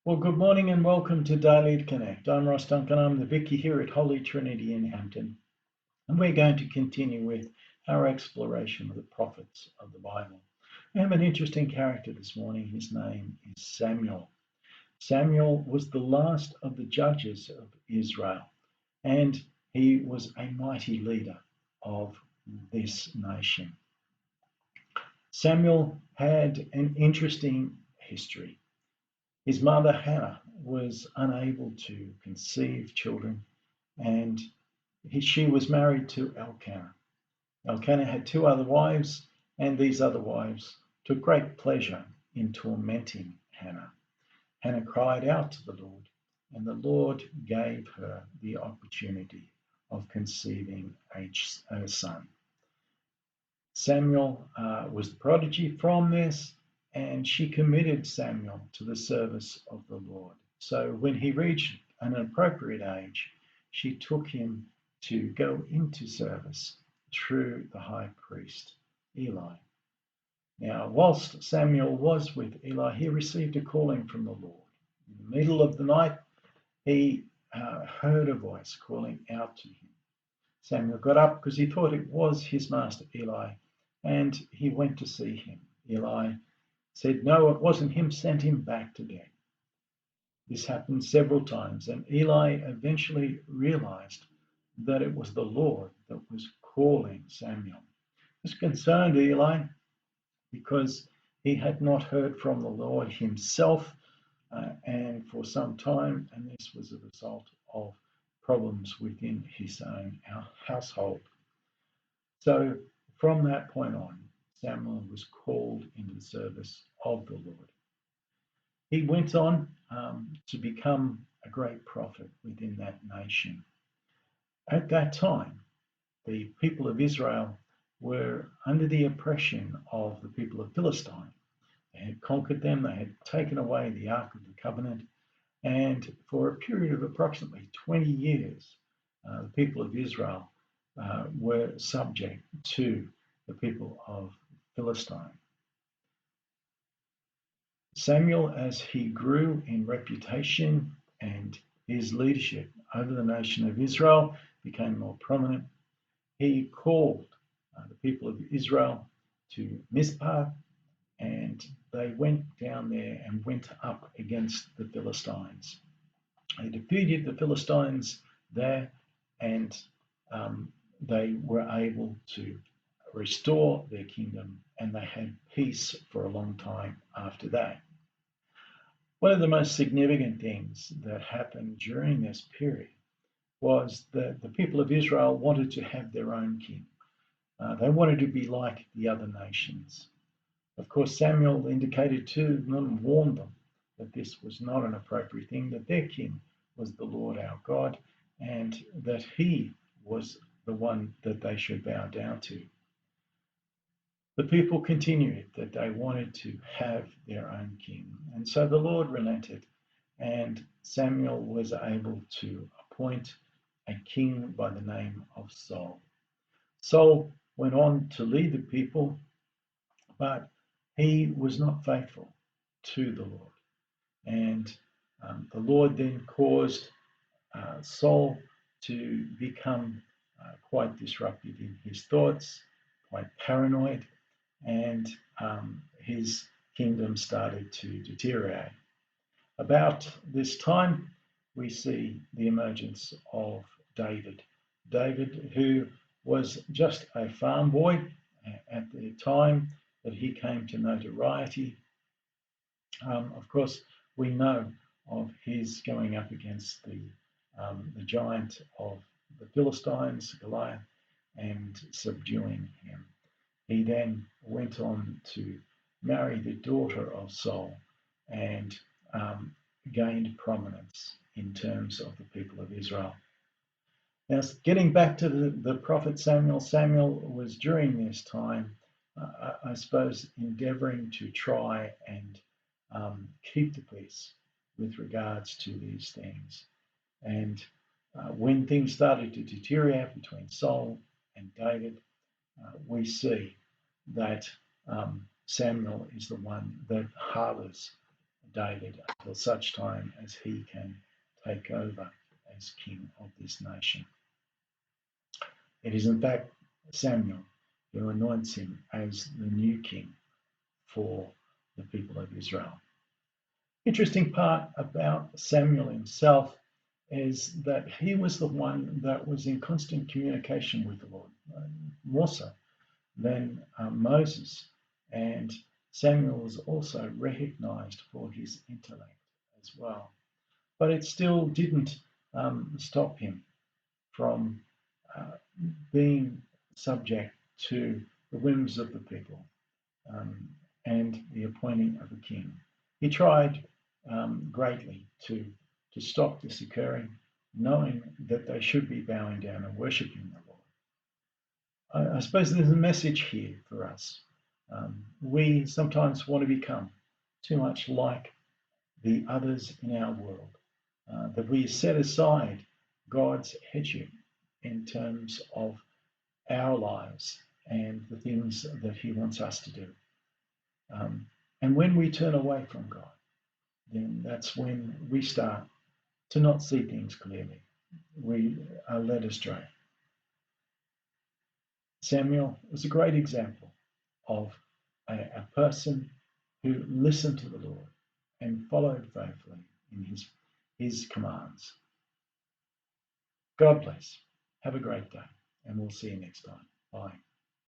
Well, good morning and welcome to Daily Connect. I'm Ross Duncan. I'm the Vicar here at Holy Trinity in Hampton, and we're going to continue with our exploration of the prophets of the Bible. We have an interesting character this morning. His name is Samuel. Samuel was the last of the judges of Israel, and he was a mighty leader of this nation. Samuel had an interesting history. His mother, Hannah, was unable to conceive children, and she was married to Elkanah. Elkanah had two other wives, and these other wives took great pleasure in tormenting Hannah. Hannah cried out to the Lord, and the Lord gave her the opportunity of conceiving a son. Samuel was the prodigy from this, and she committed Samuel to the service of the Lord. So when he reached an appropriate age, she took him to go into service through the high priest Eli. Now, whilst Samuel was with Eli, he received a calling from the Lord. In the middle of the night, he heard a voice calling out to him. Samuel got up because he thought it was his master Eli, and he went to see him. Eli said, no, it wasn't him, sent him back to bed. This happened several times, and Eli eventually realized that it was the Lord that was calling Samuel. It was concerned Eli because he had not heard from the Lord himself and for some time, and this was a result of problems within his own household. So from that point on, Samuel was called into the service of the Lord. He went on to become a great prophet within that nation. At that time, the people of Israel were under the oppression of the people of Philistine. They had conquered them, they had taken away the Ark of the Covenant, and for a period of approximately 20 years, the people of Israel were subject to the people of Philistine. Samuel, as he grew in reputation and his leadership over the nation of Israel became more prominent, he called the people of Israel to Mizpah, and they went down there and went up against the Philistines. They defeated the Philistines there, and they were able to restore their kingdom, and they had peace for a long time after that. One of the most significant things that happened during this period was that the people of Israel wanted to have their own king. They wanted to be like the other nations. Of course, Samuel indicated to them and warned them that this was not an appropriate thing, that their king was the Lord our God, and that he was the one that they should bow down to. The people continued that they wanted to have their own king, and so the Lord relented, and Samuel was able to appoint a king by the name of Saul. Saul went on to lead the people, but he was not faithful to the Lord. And the Lord then caused Saul to become quite disruptive in his thoughts, quite paranoid, and his kingdom started to deteriorate. About this time, we see the emergence of David. David, who was just a farm boy at the time that he came to notoriety. Of course, we know of his going up against the giant of the Philistines, Goliath, and subduing him. He then went on to marry the daughter of Saul and gained prominence in terms of the people of Israel. Now, getting back to the prophet Samuel, Samuel was during this time, I suppose, endeavoring to try and keep the peace with regards to these things. And when things started to deteriorate between Saul and David, we see that Samuel is the one that harbors David until such time as he can take over as king of this nation. It is in fact Samuel who anoints him as the new king for the people of Israel. Interesting part about Samuel himself is that he was the one that was in constant communication with the Lord, more so than Moses. And Samuel was also recognized for his intellect as well. But it still didn't stop him from uh, being subject to the whims of the people um, and the appointing of a king. He tried greatly to stop this occurring, knowing that they should be bowing down and worshipping the Lord. I suppose there's a message here for us. We sometimes want to become too much like the others in our world, that we set aside God's headship in terms of our lives and the things that He wants us to do. And when we turn away from God, then that's when we start to not see things clearly. We are led astray. Samuel was a great example of a person who listened to the Lord and followed faithfully in his commands. God bless. Have a great day, and we'll see you next time. Bye.